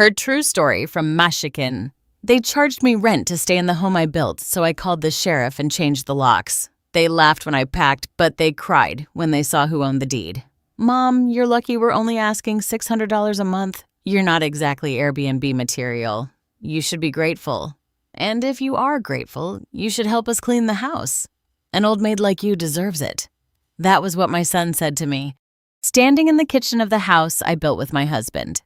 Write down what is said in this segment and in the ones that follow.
Her true story from Michigan. They charged me rent to stay in the home I built, so I called the sheriff and changed the locks. They laughed when I packed, but they cried when they saw who owned the deed. Mom, you're lucky we're only asking $600 a month. You're not exactly Airbnb material. You should be grateful. And if you are grateful, you should help us clean the house. An old maid like you deserves it. That was what my son said to me, standing in the kitchen of the house I built with my husband.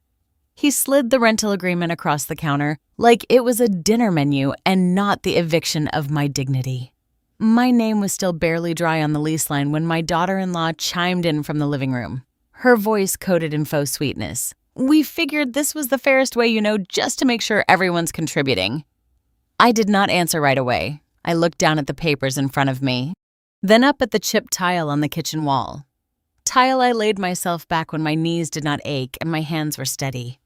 He slid the rental agreement across the counter like it was a dinner menu and not the eviction of my dignity. My name was still barely dry on the lease line when my daughter-in-law chimed in from the living room, her voice coated in faux sweetness. We figured this was the fairest way, just to make sure everyone's contributing. I did not answer right away. I looked down at the papers in front of me, then up at the chipped tile on the kitchen wall. Tile I laid myself back when my knees did not ache and my hands were steady.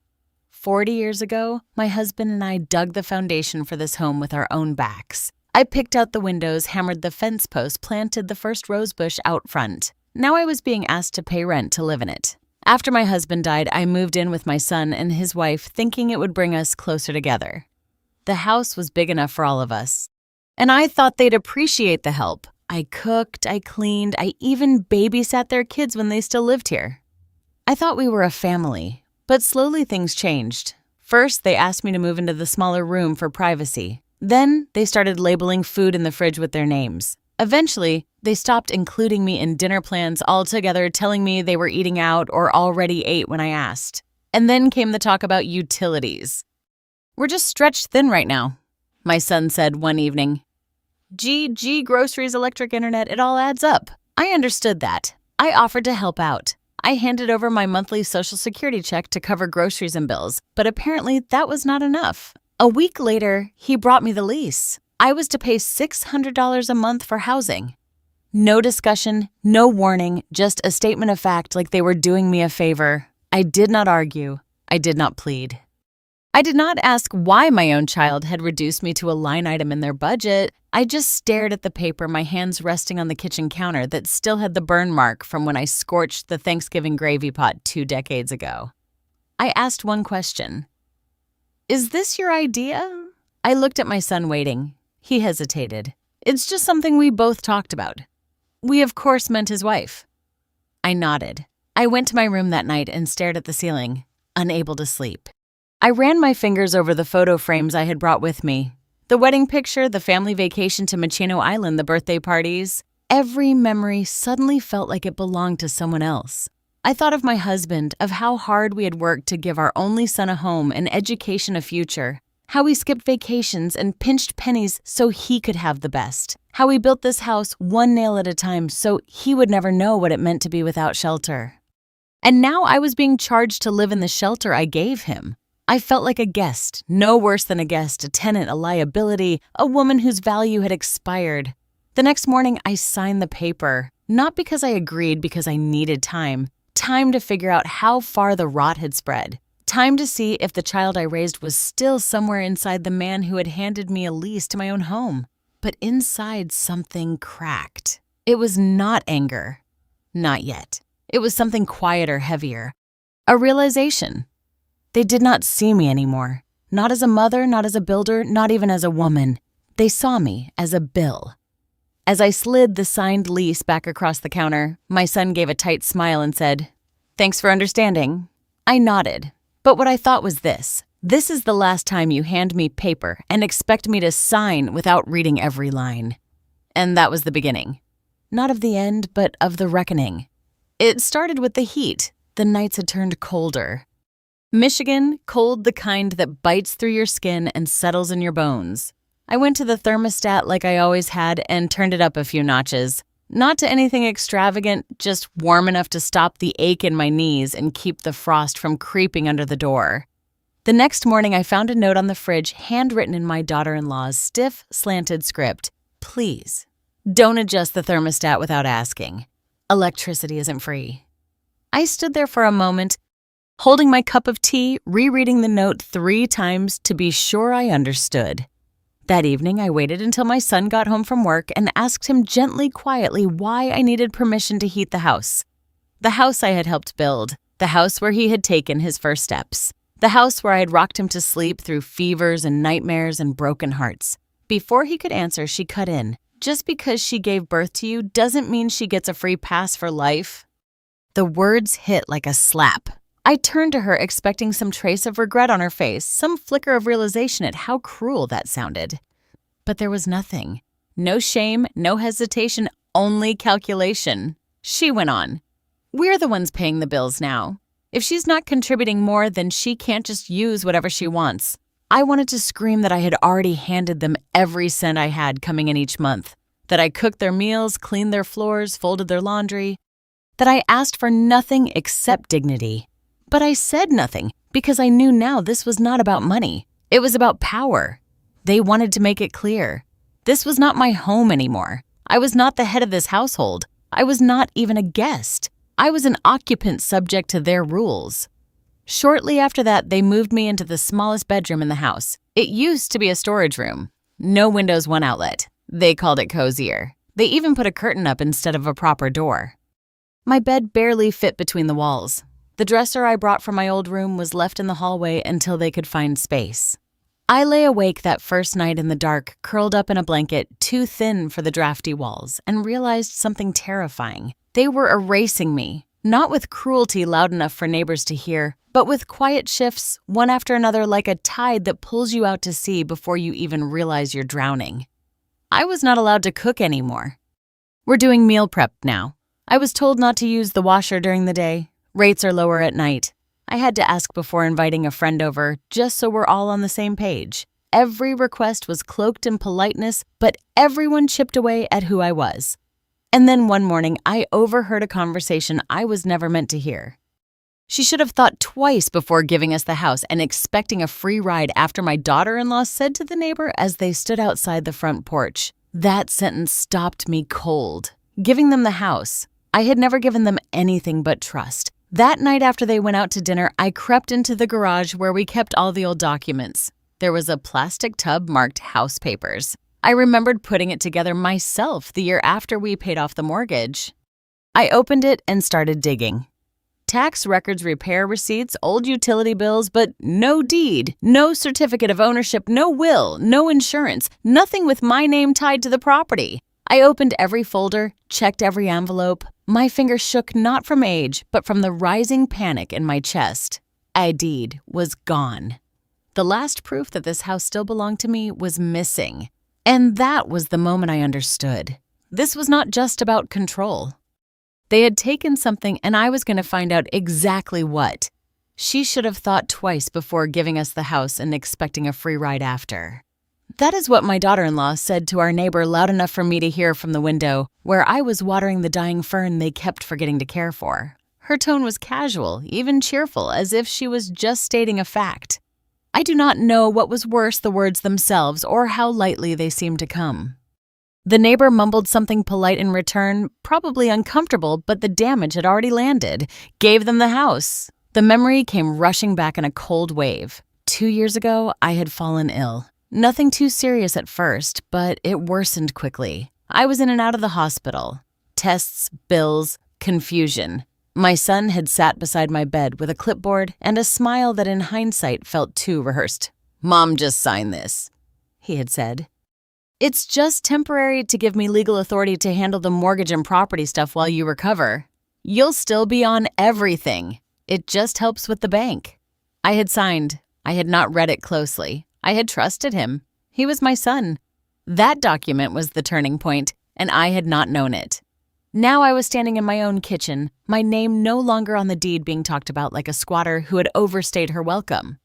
40 years ago, my husband and I dug the foundation for this home with our own backs. I picked out the windows, hammered the fence posts, planted the first rose bush out front. Now I was being asked to pay rent to live in it. After my husband died, I moved in with my son and his wife, thinking it would bring us closer together. The house was big enough for all of us, and I thought they'd appreciate the help. I cooked, I cleaned, I even babysat their kids when they still lived here. I thought we were a family, but slowly things changed. First, they asked me to move into the smaller room for privacy. Then, they started labeling food in the fridge with their names. Eventually, they stopped including me in dinner plans altogether, telling me they were eating out or already ate when I asked. And then came the talk about utilities. We're just stretched thin right now, my son said one evening. Gee, groceries, electric, internet, it all adds up. I understood that. I offered to help out. I handed over my monthly Social Security check to cover groceries and bills, but apparently that was not enough. A week later, he brought me the lease. I was to pay $600 a month for housing. No discussion, no warning, just a statement of fact like they were doing me a favor. I did not argue. I did not plead. I did not ask why my own child had reduced me to a line item in their budget. I just stared at the paper, my hands resting on the kitchen counter that still had the burn mark from when I scorched the Thanksgiving gravy pot 2 decades ago. I asked one question. Is this your idea? I looked at my son waiting. He hesitated. It's just something we both talked about. We of course meant his wife. I nodded. I went to my room that night and stared at the ceiling, unable to sleep. I ran my fingers over the photo frames I had brought with me. The wedding picture, the family vacation to Machino Island, the birthday parties. Every memory suddenly felt like it belonged to someone else. I thought of my husband, of how hard we had worked to give our only son a home, an education, a future. How we skipped vacations and pinched pennies so he could have the best. How we built this house one nail at a time so he would never know what it meant to be without shelter. And now I was being charged to live in the shelter I gave him. I felt like a guest, no worse than a guest, a tenant, a liability, a woman whose value had expired. The next morning, I signed the paper, not because I agreed, because I needed time. Time to figure out how far the rot had spread. Time to see if the child I raised was still somewhere inside the man who had handed me a lease to my own home. But inside, something cracked. It was not anger. Not yet. It was something quieter, heavier. A realization. They did not see me anymore. Not as a mother, not as a builder, not even as a woman. They saw me as a bill. As I slid the signed lease back across the counter, my son gave a tight smile and said, "Thanks for understanding." I nodded. But what I thought was this. This is the last time you hand me paper and expect me to sign without reading every line. And that was the beginning. Not of the end, but of the reckoning. It started with the heat. The nights had turned colder. Michigan, cold the kind that bites through your skin and settles in your bones. I went to the thermostat like I always had and turned it up a few notches. Not to anything extravagant, just warm enough to stop the ache in my knees and keep the frost from creeping under the door. The next morning, I found a note on the fridge handwritten in my daughter-in-law's stiff, slanted script. Please, don't adjust the thermostat without asking. Electricity isn't free. I stood there for a moment, holding my cup of tea, rereading the note 3 times to be sure I understood. That evening, I waited until my son got home from work and asked him gently, quietly, why I needed permission to heat the house. The house I had helped build, the house where he had taken his first steps. The house where I had rocked him to sleep through fevers and nightmares and broken hearts. Before he could answer, she cut in. Just because she gave birth to you doesn't mean she gets a free pass for life. The words hit like a slap. I turned to her expecting some trace of regret on her face, some flicker of realization at how cruel that sounded. But there was nothing. No shame, no hesitation, only calculation. She went on. We're the ones paying the bills now. If she's not contributing more, then she can't just use whatever she wants. I wanted to scream that I had already handed them every cent I had coming in each month, that I cooked their meals, cleaned their floors, folded their laundry, that I asked for nothing except dignity. But I said nothing because I knew now this was not about money. It was about power. They wanted to make it clear. This was not my home anymore. I was not the head of this household. I was not even a guest. I was an occupant subject to their rules. Shortly after that, they moved me into the smallest bedroom in the house. It used to be a storage room. No windows, one outlet. They called it cozier. They even put a curtain up instead of a proper door. My bed barely fit between the walls. The dresser I brought from my old room was left in the hallway until they could find space. I lay awake that first night in the dark, curled up in a blanket too thin for the drafty walls, and realized something terrifying. They were erasing me, not with cruelty loud enough for neighbors to hear, but with quiet shifts, one after another like a tide that pulls you out to sea before you even realize you're drowning. I was not allowed to cook anymore. We're doing meal prep now. I was told not to use the washer during the day. Rates are lower at night. I had to ask before inviting a friend over, just so we're all on the same page. Every request was cloaked in politeness, but everyone chipped away at who I was. And then one morning, I overheard a conversation I was never meant to hear. She should have thought twice before giving us the house and expecting a free ride after my daughter-in-law said to the neighbor as they stood outside the front porch. That sentence stopped me cold. Giving them the house. I had never given them anything but trust. That night after they went out to dinner, I crept into the garage where we kept all the old documents. There was a plastic tub marked house papers. I remembered putting it together myself the year after we paid off the mortgage. I opened it and started digging. Tax records, repair receipts, old utility bills, but no deed, no certificate of ownership, no will, no insurance, nothing with my name tied to the property. I opened every folder, checked every envelope. My fingers shook not from age, but from the rising panic in my chest. A deed was gone. The last proof that this house still belonged to me was missing. And that was the moment I understood. This was not just about control. They had taken something and I was going to find out exactly what. She should have thought twice before giving us the house and expecting a free ride after. That is what my daughter-in-law said to our neighbor loud enough for me to hear from the window, where I was watering the dying fern they kept forgetting to care for. Her tone was casual, even cheerful, as if she was just stating a fact. I do not know what was worse, the words themselves, or how lightly they seemed to come. The neighbor mumbled something polite in return, probably uncomfortable, but the damage had already landed. Gave them the house. The memory came rushing back in a cold wave. 2 years ago, I had fallen ill. Nothing too serious at first, but it worsened quickly. I was in and out of the hospital. Tests, bills, confusion. My son had sat beside my bed with a clipboard and a smile that in hindsight felt too rehearsed. "Mom, just sign this," he had said. "It's just temporary to give me legal authority to handle the mortgage and property stuff while you recover. You'll still be on everything. It just helps with the bank." I had signed. I had not read it closely. I had trusted him. He was my son. That document was the turning point, and I had not known it. Now I was standing in my own kitchen, my name no longer on the deed being talked about like a squatter who had overstayed her welcome.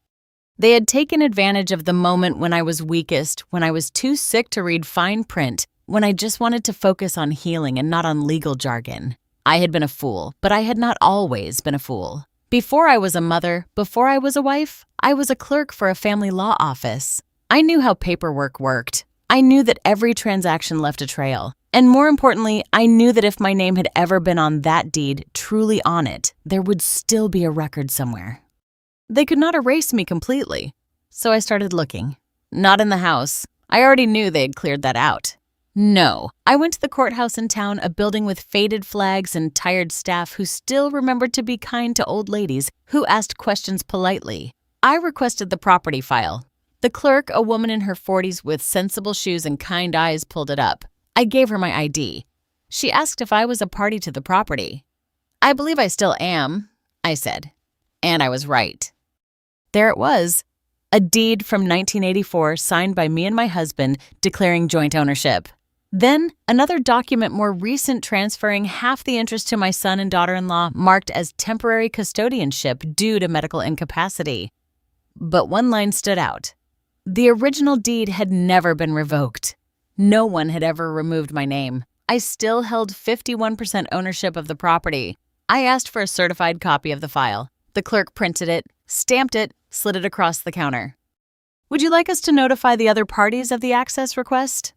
They had taken advantage of the moment when I was weakest, when I was too sick to read fine print, when I just wanted to focus on healing and not on legal jargon. I had been a fool, but I had not always been a fool. Before I was a mother, before I was a wife, I was a clerk for a family law office. I knew how paperwork worked. I knew that every transaction left a trail. And more importantly, I knew that if my name had ever been on that deed, truly on it, there would still be a record somewhere. They could not erase me completely. So I started looking. Not in the house. I already knew they had cleared that out. No, I went to the courthouse in town, a building with faded flags and tired staff who still remembered to be kind to old ladies who asked questions politely. I requested the property file. The clerk, a woman in her 40s with sensible shoes and kind eyes, pulled it up. I gave her my ID. She asked if I was a party to the property. I believe I still am, I said. And I was right. There it was, a deed from 1984 signed by me and my husband declaring joint ownership. Then, another document more recent transferring half the interest to my son and daughter-in-law marked as temporary custodianship due to medical incapacity. But one line stood out. The original deed had never been revoked. No one had ever removed my name. I still held 51% ownership of the property. I asked for a certified copy of the file. The clerk printed it, stamped it, slid it across the counter. Would you like us to notify the other parties of the access request?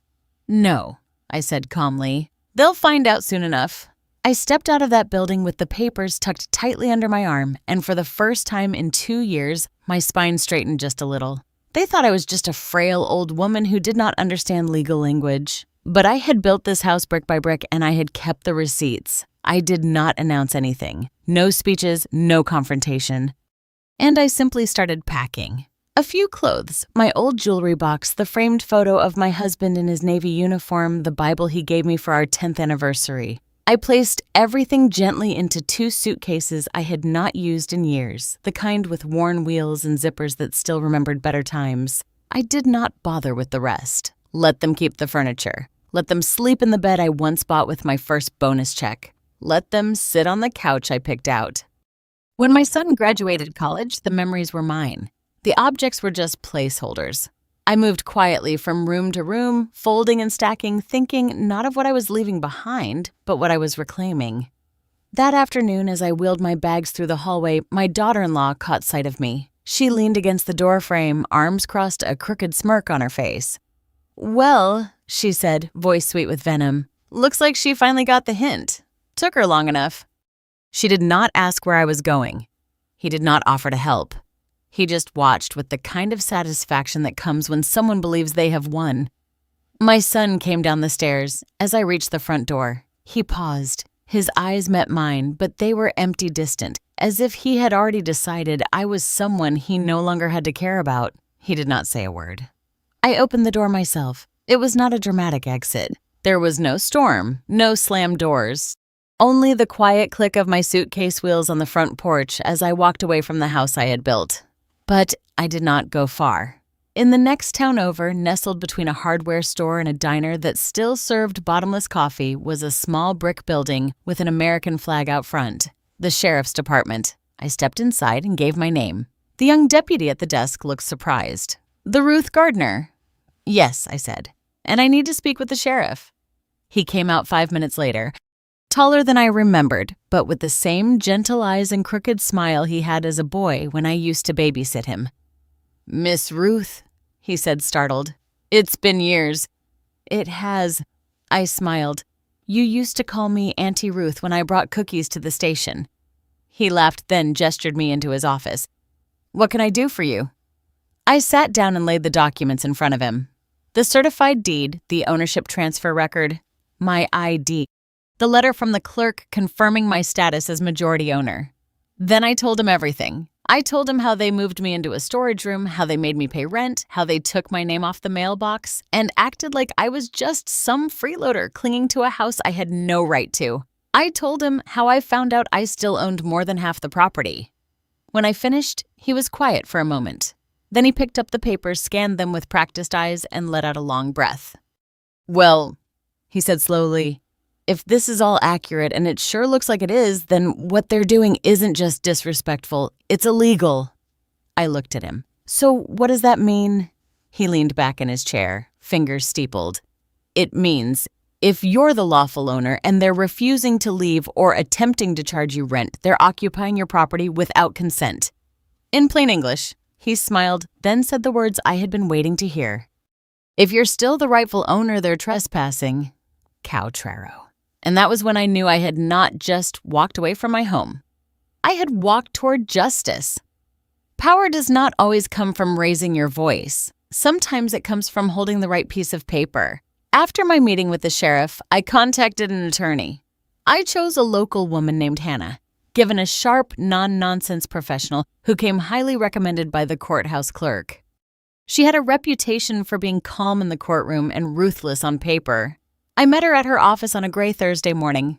No, I said calmly. They'll find out soon enough. I stepped out of that building with the papers tucked tightly under my arm, and for the first time in 2 years, my spine straightened just a little. They thought I was just a frail old woman who did not understand legal language. But I had built this house brick by brick, and I had kept the receipts. I did not announce anything. No speeches, no confrontation. And I simply started packing. A few clothes, my old jewelry box, the framed photo of my husband in his Navy uniform, the Bible he gave me for our 10th anniversary. I placed everything gently into 2 suitcases I had not used in years, the kind with worn wheels and zippers that still remembered better times. I did not bother with the rest. Let them keep the furniture. Let them sleep in the bed I once bought with my first bonus check. Let them sit on the couch I picked out. When my son graduated college, the memories were mine. The objects were just placeholders. I moved quietly from room to room, folding and stacking, thinking not of what I was leaving behind, but what I was reclaiming. That afternoon, as I wheeled my bags through the hallway, my daughter-in-law caught sight of me. She leaned against the doorframe, arms crossed, a crooked smirk on her face. "Well," she said, voice sweet with venom, "looks like she finally got the hint. Took her long enough." She did not ask where I was going. He did not offer to help. He just watched with the kind of satisfaction that comes when someone believes they have won. My son came down the stairs. As I reached the front door, he paused. His eyes met mine, but they were empty, distant, as if he had already decided I was someone he no longer had to care about. He did not say a word. I opened the door myself. It was not a dramatic exit. There was no storm, no slammed doors. Only the quiet click of my suitcase wheels on the front porch as I walked away from the house I had built. But I did not go far. In the next town over, nestled between a hardware store and a diner that still served bottomless coffee, was a small brick building with an American flag out front, the sheriff's department. I stepped inside and gave my name. The young deputy at the desk looked surprised. "The Ruth Gardner?" "Yes," I said, "and I need to speak with the sheriff." He came out 5 minutes later. Taller than I remembered, but with the same gentle eyes and crooked smile he had as a boy when I used to babysit him. "Miss Ruth," he said, startled. "It's been years." "It has," I smiled. "You used to call me Auntie Ruth when I brought cookies to the station." He laughed, then gestured me into his office. "What can I do for you?" I sat down and laid the documents in front of him. The certified deed, the ownership transfer record, my ID. The letter from the clerk confirming my status as majority owner. Then I told him everything. I told him how they moved me into a storage room, how they made me pay rent, how they took my name off the mailbox, and acted like I was just some freeloader clinging to a house I had no right to. I told him how I found out I still owned more than half the property. When I finished, he was quiet for a moment. Then he picked up the papers, scanned them with practiced eyes, and let out a long breath. "Well," he said slowly, "if this is all accurate, and it sure looks like it is, then what they're doing isn't just disrespectful, it's illegal." I looked at him. "So what does that mean?" He leaned back in his chair, fingers steepled. "It means if you're the lawful owner and they're refusing to leave or attempting to charge you rent, they're occupying your property without consent." In plain English, he smiled, then said the words I had been waiting to hear. "If you're still the rightful owner, they're trespassing. Cowtrero." And that was when I knew I had not just walked away from my home. I had walked toward justice. Power does not always come from raising your voice. Sometimes it comes from holding the right piece of paper. After my meeting with the sheriff, I contacted an attorney. I chose a local woman named Hannah. given a sharp, non-nonsense professional who came highly recommended by the courthouse clerk. She had a reputation for being calm in the courtroom and ruthless on paper. I met her at her office on a gray Thursday morning.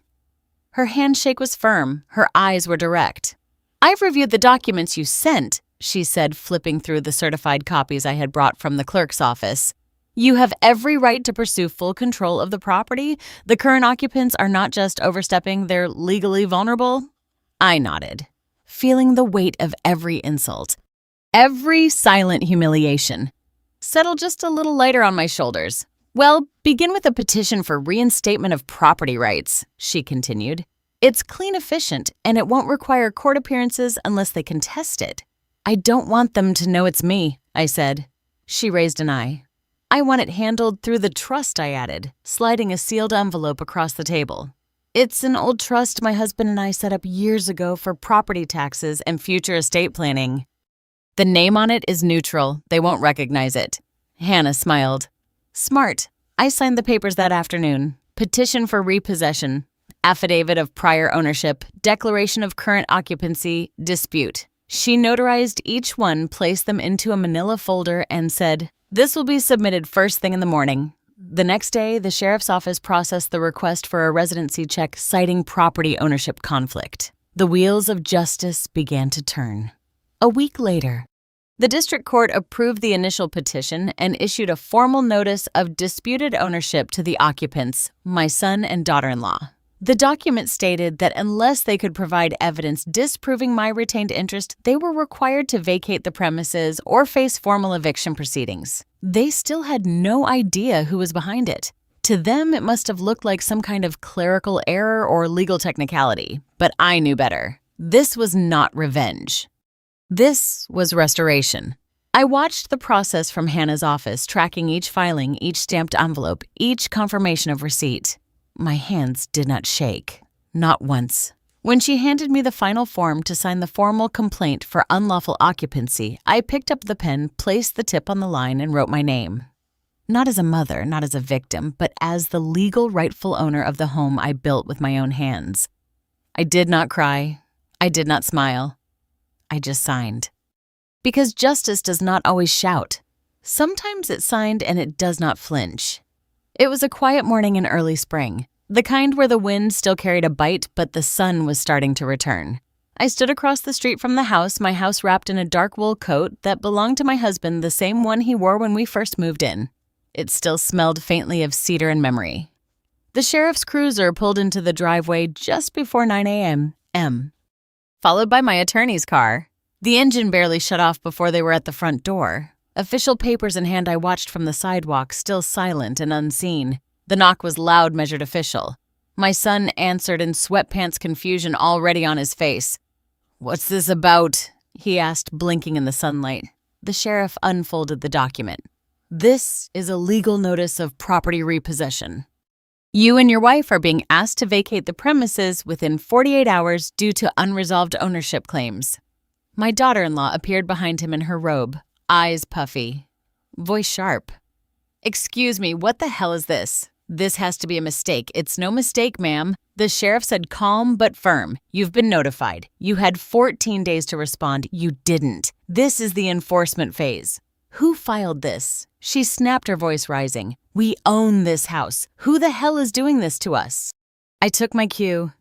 Her handshake was firm, her eyes were direct. "I've reviewed the documents you sent," she said, flipping through the certified copies I had brought from the clerk's office. "You have every right to pursue full control of the property. The current occupants are not just overstepping, they're legally vulnerable." I nodded, feeling the weight of every insult. Every silent humiliation settled just a little lighter on my shoulders. "Well, begin with a petition for reinstatement of property rights," she continued. "It's clean, efficient, and it won't require court appearances unless they contest it." "I don't want them to know it's me," I said. She raised an eye. "I want it handled through the trust," I added, sliding a sealed envelope across the table. "It's an old trust my husband and I set up years ago for property taxes and future estate planning. The name on it is neutral. They won't recognize it." Hannah smiled. "Smart. I signed the papers that afternoon. Petition for repossession, affidavit of prior ownership, declaration of current occupancy, dispute." She notarized each one, placed them into a manila folder, and said, "This will be submitted first thing in the morning." The next day, the sheriff's office processed the request for a residency check citing property ownership conflict. The wheels of justice began to turn. A week later, the district court approved the initial petition and issued a formal notice of disputed ownership to the occupants, my son and daughter-in-law. The document stated that unless they could provide evidence disproving my retained interest, they were required to vacate the premises or face formal eviction proceedings. They still had no idea who was behind it. To them, it must have looked like some kind of clerical error or legal technicality, but I knew better. This was not revenge. This was restoration. I watched the process from Hannah's office, tracking each filing, each stamped envelope, each confirmation of receipt. My hands did not shake, not once. When she handed me the final form to sign the formal complaint for unlawful occupancy, I picked up the pen, placed the tip on the line, and wrote my name. Not as a mother, not as a victim, but as the legal rightful owner of the home I built with my own hands. I did not cry. I did not smile. I just signed. Because justice does not always shout. Sometimes it's signed and it does not flinch. It was a quiet morning in early spring, the kind where the wind still carried a bite, but the sun was starting to return. I stood across the street from the house, my house wrapped in a dark wool coat that belonged to my husband, the same one he wore when we first moved in. It still smelled faintly of cedar and memory. The sheriff's cruiser pulled into the driveway just before 9 a.m., followed by my attorney's car. The engine barely shut off before they were at the front door. Official papers in hand, I watched from the sidewalk, still silent and unseen. The knock was loud, measured official. My son answered in sweatpants, confusion already on his face. "What's this about?" he asked, blinking in the sunlight. The sheriff unfolded the document. "This is a legal notice of property repossession. You and your wife are being asked to vacate the premises within 48 hours due to unresolved ownership claims." My daughter-in-law appeared behind him in her robe, eyes puffy, voice sharp. "Excuse me, what the hell is this? This has to be a mistake." "It's no mistake, ma'am. The sheriff said calm but firm. You've been notified. You had 14 days to respond. You didn't. This is the enforcement phase." "Who filed this?" She snapped, her voice rising. "We own this house. Who the hell is doing this to us?" I took my cue.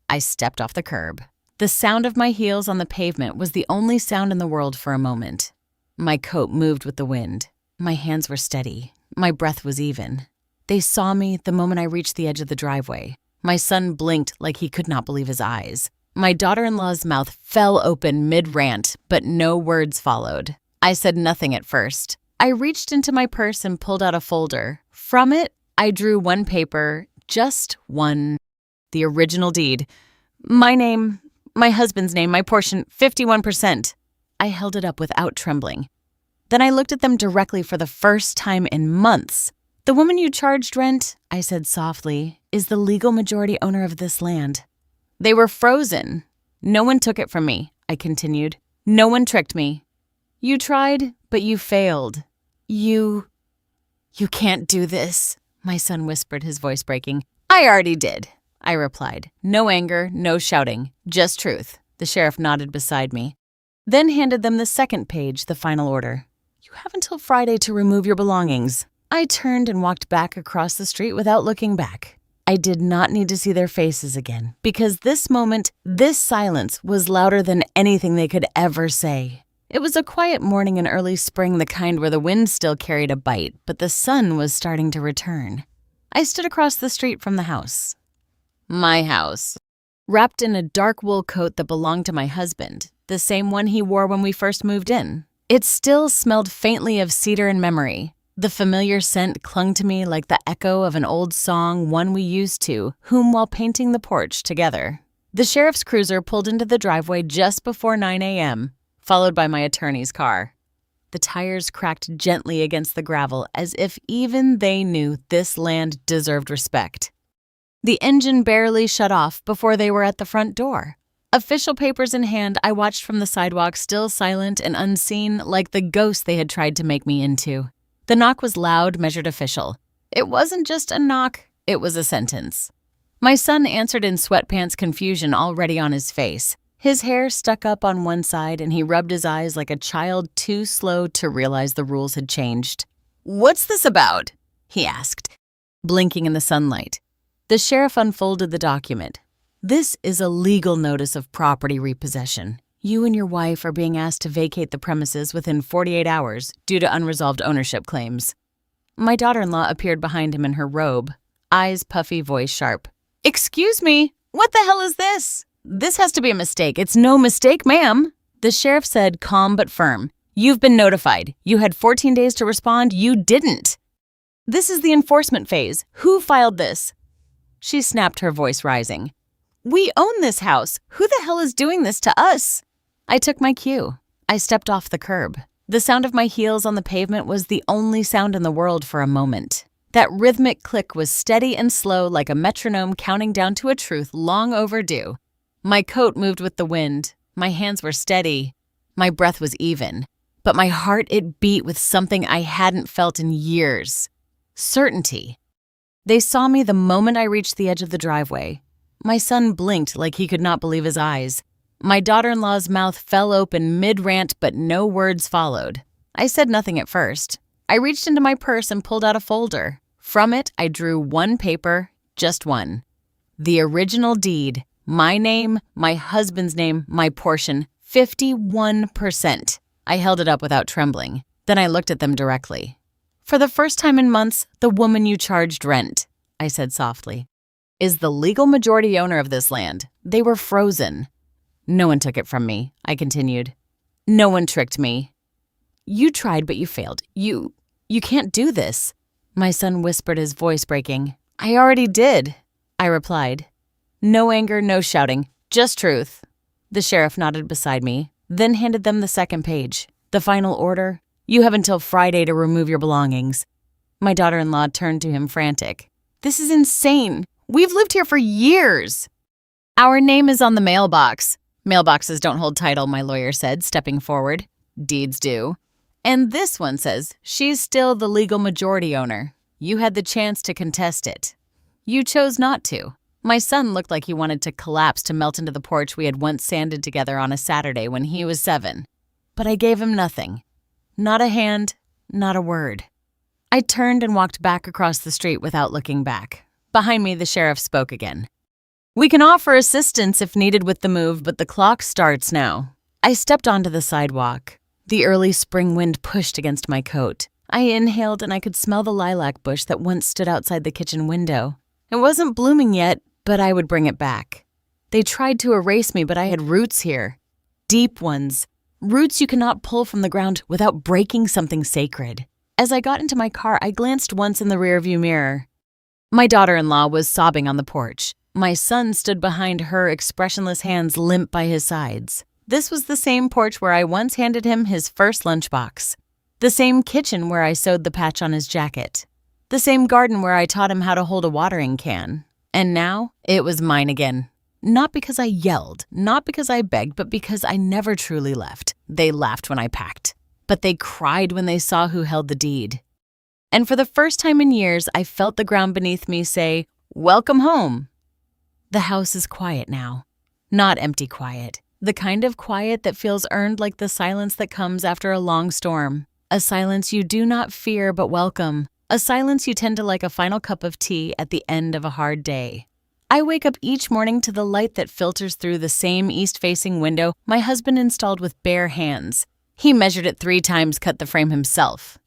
I stepped off the curb. The sound of my heels on the pavement was the only sound in the world for a moment. My coat moved with the wind. My hands were steady. My breath was even. They saw me the moment I reached the edge of the driveway. My son blinked like he could not believe his eyes. My daughter-in-law's mouth fell open mid-rant, but no words followed. I said nothing at first. I reached into my purse and pulled out a folder. From it, I drew one paper, just one. The original deed. My name, my husband's name, my portion, 51%. I held it up without trembling. Then I looked at them directly for the first time in months. "The woman you charged rent," I said softly, "is the legal majority owner of this land." They were frozen. "No one took it from me," I continued. "No one tricked me. You tried, but you failed. You can't do this," my son whispered, his voice breaking. "I already did. I replied. No anger, no shouting, just truth. The sheriff nodded beside me, then handed them the second page, the final order. You have until Friday to remove your belongings. I turned and walked back across the street without looking back. I did not need to see their faces again, because this moment, this silence, was louder than anything they could ever say. It was a quiet morning in early spring, the kind where the wind still carried a bite, but the sun was starting to return. I stood across the street from the house. My house. Wrapped in a dark wool coat that belonged to my husband, the same one he wore when we first moved in. It still smelled faintly of cedar and memory. The familiar scent clung to me like the echo of an old song, one we used to hum while painting the porch together. The sheriff's cruiser pulled into the driveway just before 9 a.m., followed by my attorney's car. The tires cracked gently against the gravel as if even they knew this land deserved respect. The engine barely shut off before they were at the front door. Official papers in hand, I watched from the sidewalk, still silent and unseen, like the ghost they had tried to make me into. The knock was loud, measured official. It wasn't just a knock, it was a sentence. My son answered in sweatpants, confusion already on his face. His hair stuck up on one side and he rubbed his eyes like a child too slow to realize the rules had changed. What's this about? He asked, blinking in the sunlight. The sheriff unfolded the document. This is a legal notice of property repossession. You and your wife are being asked to vacate the premises within 48 hours due to unresolved ownership claims. My daughter-in-law appeared behind him in her robe, eyes puffy, voice sharp. Excuse me, what the hell is this? This has to be a mistake. It's no mistake, ma'am. The sheriff said, calm but firm. You've been notified. You had 14 days to respond. You didn't. This is the enforcement phase. Who filed this? She snapped, her voice rising. We own this house. Who the hell is doing this to us? I took my cue. I stepped off the curb. The sound of my heels on the pavement was the only sound in the world for a moment. That rhythmic click was steady and slow like a metronome counting down to a truth long overdue. My coat moved with the wind. My hands were steady. My breath was even. But my heart, it beat with something I hadn't felt in years. Certainty. They saw me the moment I reached the edge of the driveway. My son blinked like he could not believe his eyes. My daughter-in-law's mouth fell open mid-rant, but no words followed. I said nothing at first. I reached into my purse and pulled out a folder. From it, I drew one paper, just one. The original deed. My name, my husband's name, my portion, 51%. I held it up without trembling. Then I looked at them directly. For the first time in months, the woman you charged rent, I said softly, is the legal majority owner of this land. They were frozen. No one took it from me, I continued. No one tricked me. You tried, but you failed. You can't do this. My son whispered, his voice breaking. I already did, I replied. No anger, no shouting, just truth. The sheriff nodded beside me, then handed them the second page. The final order, you have until Friday to remove your belongings. My daughter-in-law turned to him frantic. This is insane. We've lived here for years. Our name is on the mailbox. Mailboxes don't hold title, my lawyer said, stepping forward. Deeds do. And this one says she's still the legal majority owner. You had the chance to contest it. You chose not to. My son looked like he wanted to collapse to melt into the porch we had once sanded together on a Saturday when he was 7. But I gave him nothing. Not a hand, not a word. I turned and walked back across the street without looking back. Behind me, the sheriff spoke again. We can offer assistance if needed with the move, but the clock starts now. I stepped onto the sidewalk. The early spring wind pushed against my coat. I inhaled and I could smell the lilac bush that once stood outside the kitchen window. It wasn't blooming yet, but I would bring it back. They tried to erase me, but I had roots here. Deep ones. Roots you cannot pull from the ground without breaking something sacred. As I got into my car, I glanced once in the rearview mirror. My daughter-in-law was sobbing on the porch. My son stood behind her, expressionless hands limp by his sides. This was the same porch where I once handed him his first lunchbox. The same kitchen where I sewed the patch on his jacket. The same garden where I taught him how to hold a watering can. And now, it was mine again. Not because I yelled, not because I begged, but because I never truly left. They laughed when I packed. But they cried when they saw who held the deed. And for the first time in years, I felt the ground beneath me say, "Welcome home." The house is quiet now. Not empty quiet. The kind of quiet that feels earned like the silence that comes after a long storm. A silence you do not fear but welcome. A silence you tend to like a final cup of tea at the end of a hard day. I wake up each morning to the light that filters through the same east-facing window my husband installed with bare hands. He measured it 3 times, cut the frame himself.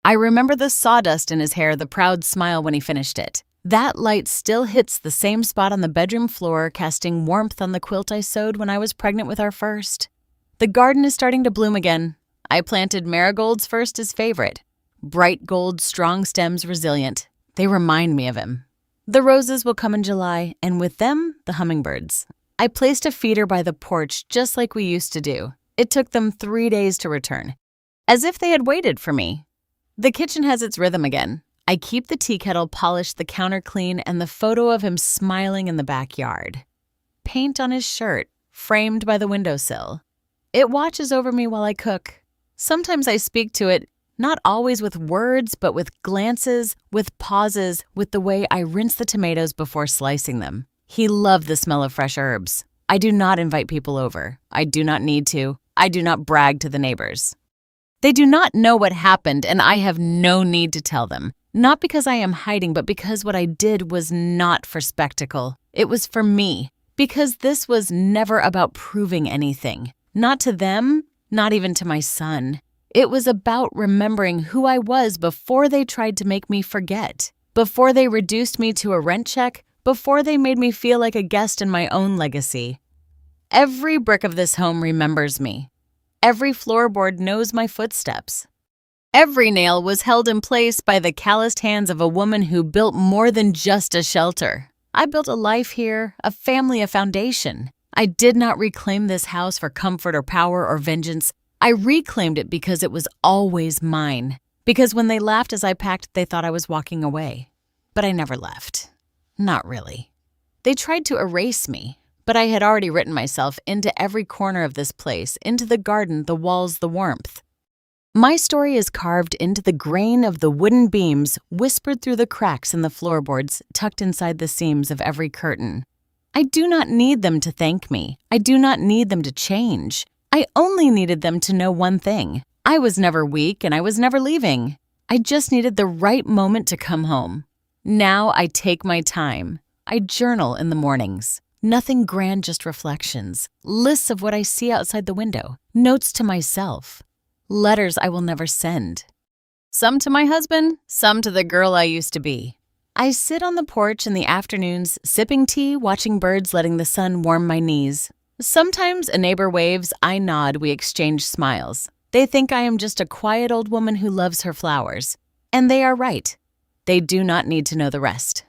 I remember the sawdust in his hair, the proud smile when he finished it. That light still hits the same spot on the bedroom floor, casting warmth on the quilt I sewed when I was pregnant with our first. The garden is starting to bloom again. I planted marigolds first as favorite. Bright gold, strong stems, resilient. They remind me of him. The roses will come in July, and with them, the hummingbirds. I placed a feeder by the porch just like we used to do. It took them 3 days to return, as if they had waited for me. The kitchen has its rhythm again. I keep the tea kettle polished, the counter clean, and the photo of him smiling in the backyard. Paint on his shirt, framed by the windowsill. It watches over me while I cook. Sometimes I speak to it, not always with words, but with glances, with pauses, with the way I rinse the tomatoes before slicing them. He loved the smell of fresh herbs. I do not invite people over. I do not need to. I do not brag to the neighbors. They do not know what happened, and I have no need to tell them. Not because I am hiding, but because what I did was not for spectacle. It was for me. Because this was never about proving anything. Not to them, not even to my son. It was about remembering who I was before they tried to make me forget. Before they reduced me to a rent check. Before they made me feel like a guest in my own legacy. Every brick of this home remembers me. Every floorboard knows my footsteps. Every nail was held in place by the calloused hands of a woman who built more than just a shelter. I built a life here, a family, a foundation. I did not reclaim this house for comfort or power or vengeance. I reclaimed it because it was always mine. Because when they laughed as I packed, they thought I was walking away. But I never left. Not really. They tried to erase me, but I had already written myself into every corner of this place, into the garden, the walls, the warmth. My story is carved into the grain of the wooden beams, whispered through the cracks in the floorboards, tucked inside the seams of every curtain. I do not need them to thank me. I do not need them to change. I only needed them to know one thing. I was never weak and I was never leaving. I just needed the right moment to come home. Now I take my time. I journal in the mornings. Nothing grand, just reflections. Lists of what I see outside the window. Notes to myself. Letters I will never send. Some to my husband, some to the girl I used to be. I sit on the porch in the afternoons, sipping tea, watching birds, letting the sun warm my knees. Sometimes a neighbor waves, I nod, we exchange smiles. They think I am just a quiet old woman who loves her flowers. And they are right. They do not need to know the rest.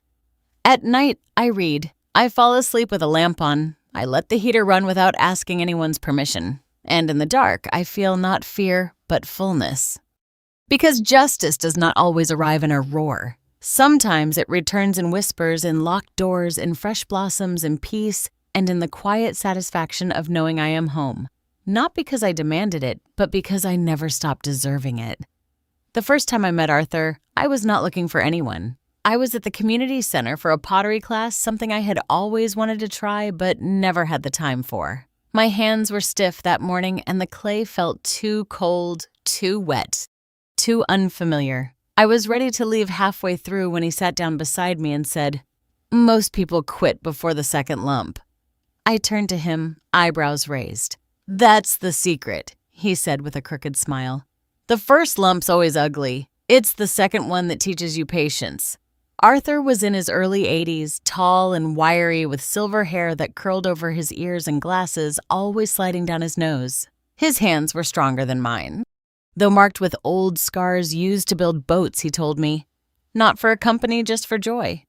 At night, I read. I fall asleep with a lamp on. I let the heater run without asking anyone's permission. And in the dark, I feel not fear, but fullness. Because justice does not always arrive in a roar. Sometimes it returns in whispers, in locked doors, in fresh blossoms, in peace, and in the quiet satisfaction of knowing I am home. Not because I demanded it, but because I never stopped deserving it. The first time I met Arthur, I was not looking for anyone. I was at the community center for a pottery class, something I had always wanted to try but never had the time for. My hands were stiff that morning and the clay felt too cold, too wet, too unfamiliar. I was ready to leave halfway through when he sat down beside me and said, "Most people quit before the second lump." I turned to him, eyebrows raised. "That's the secret," he said with a crooked smile. "The first lump's always ugly. It's the second one that teaches you patience." Arthur was in his early 80s, tall and wiry with silver hair that curled over his ears and glasses always sliding down his nose. His hands were stronger than mine, though marked with old scars used to build boats, he told me. Not for a company, just for joy.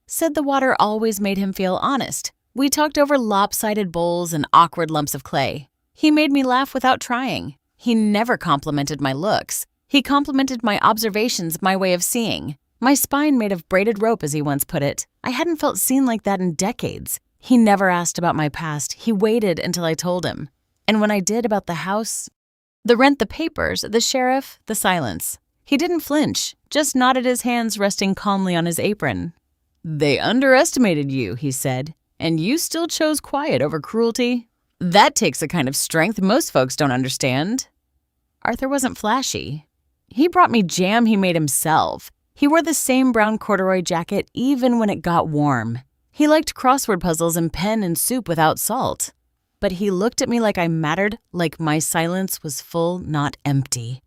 Said the water always made him feel honest. We talked over lopsided bowls and awkward lumps of clay. He made me laugh without trying. He never complimented my looks. He complimented my observations, my way of seeing. My spine made of braided rope, as he once put it. I hadn't felt seen like that in decades. He never asked about my past. He waited until I told him. And when I did about the house, the rent, the papers, the sheriff, the silence, he didn't flinch, just nodded his hands resting calmly on his apron. "They underestimated you," he said, and you still chose quiet over cruelty? That takes a kind of strength most folks don't understand. Arthur wasn't flashy. He brought me jam he made himself. He wore the same brown corduroy jacket even when it got warm. He liked crossword puzzles and pen and soup without salt. But he looked at me like I mattered, like my silence was full, not empty.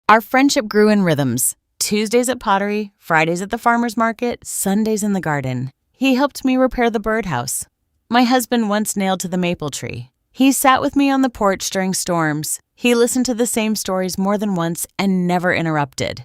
Our friendship grew in rhythms. Tuesdays at pottery, Fridays at the farmer's market, Sundays in the garden. He helped me repair the birdhouse. My husband once nailed to the maple tree. He sat with me on the porch during storms. He listened to the same stories more than once and never interrupted.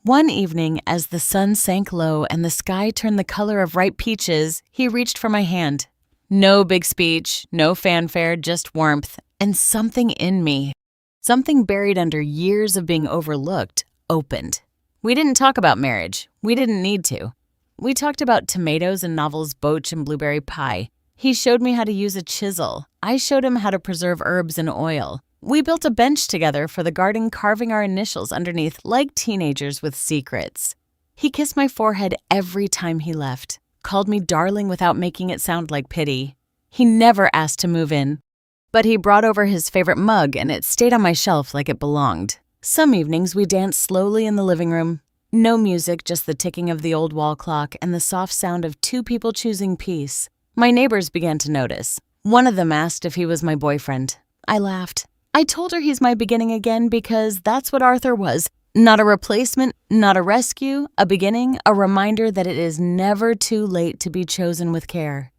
One evening, as the sun sank low and the sky turned the color of ripe peaches, he reached for my hand. No big speech, no fanfare, just warmth, and something in me, something buried under years of being overlooked, opened. We didn't talk about marriage. We didn't need to. We talked about tomatoes and Novel's boch and blueberry pie. He showed me how to use a chisel. I showed him how to preserve herbs in oil. We built a bench together for the garden, carving our initials underneath like teenagers with secrets. He kissed my forehead every time he left, called me darling without making it sound like pity. He never asked to move in, but he brought over his favorite mug and it stayed on my shelf like it belonged. Some evenings we danced slowly in the living room. No music, just the ticking of the old wall clock and the soft sound of two people choosing peace. My neighbors began to notice. One of them asked if he was my boyfriend. I laughed. I told her he's my beginning again because that's what Arthur was. Not a replacement, not a rescue, a beginning, a reminder that it is never too late to be chosen with care.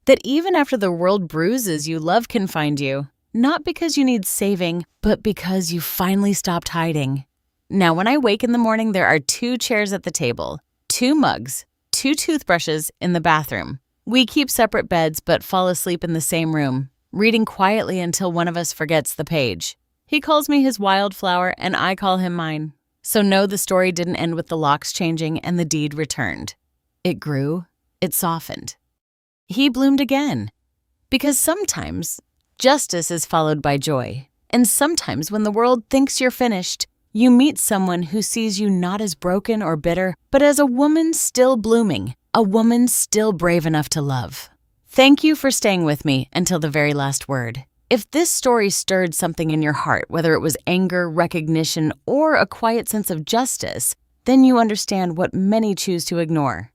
That even after the world bruises you, love can find you. Not because you need saving, but because you finally stopped hiding. Now when I wake in the morning, there are 2 chairs at the table, 2 mugs, 2 toothbrushes in the bathroom. We keep separate beds but fall asleep in the same room, reading quietly until one of us forgets the page. He calls me his wildflower and I call him mine. So no, the story didn't end with the locks changing and the deed returned. It grew, it softened. He bloomed again. Because sometimes justice is followed by joy. And sometimes when the world thinks you're finished, you meet someone who sees you not as broken or bitter, but as a woman still blooming, a woman still brave enough to love. Thank you for staying with me until the very last word. If this story stirred something in your heart, whether it was anger, recognition, or a quiet sense of justice, then you understand what many choose to ignore.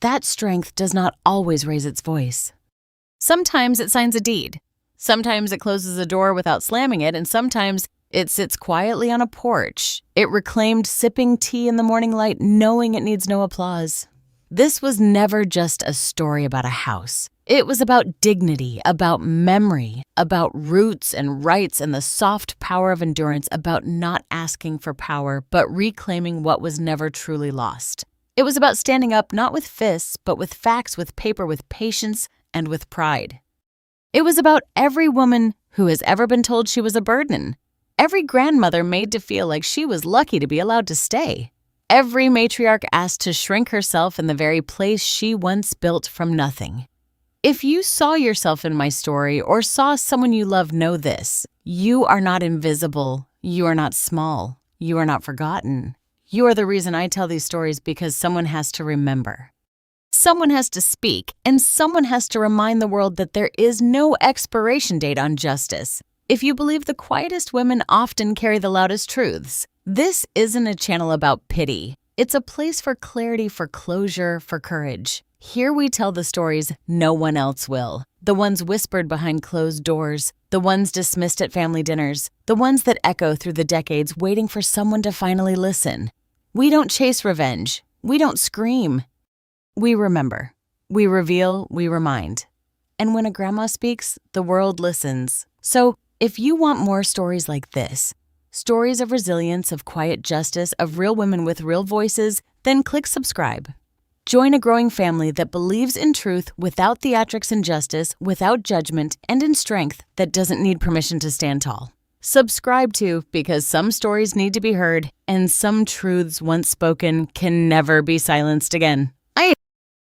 That strength does not always raise its voice. Sometimes it signs a deed. Sometimes it closes a door without slamming it, and sometimes it sits quietly on a porch. It reclaimed sipping tea in the morning light, knowing it needs no applause. This was never just a story about a house. It was about dignity, about memory, about roots and rights and the soft power of endurance, about not asking for power, but reclaiming what was never truly lost. It was about standing up not with fists, but with facts, with paper, with patience, and with pride. It was about every woman who has ever been told she was a burden. Every grandmother made to feel like she was lucky to be allowed to stay. Every matriarch asked to shrink herself in the very place she once built from nothing. If you saw yourself in my story or saw someone you love, know this. You are not invisible. You are not small. You are not forgotten. You are the reason I tell these stories, because someone has to remember. Someone has to speak, and someone has to remind the world that there is no expiration date on justice. If you believe the quietest women often carry the loudest truths, this isn't a channel about pity. It's a place for clarity, for closure, for courage. Here we tell the stories no one else will. The ones whispered behind closed doors, the ones dismissed at family dinners, the ones that echo through the decades waiting for someone to finally listen. We don't chase revenge. We don't scream. We remember. We reveal. We remind. And when a grandma speaks, the world listens. So if you want more stories like this, stories of resilience, of quiet justice, of real women with real voices, then click subscribe. Join a growing family that believes in truth without theatrics and justice, without judgment, and in strength that doesn't need permission to stand tall. Subscribe to, because some stories need to be heard, and some truths once spoken can never be silenced again.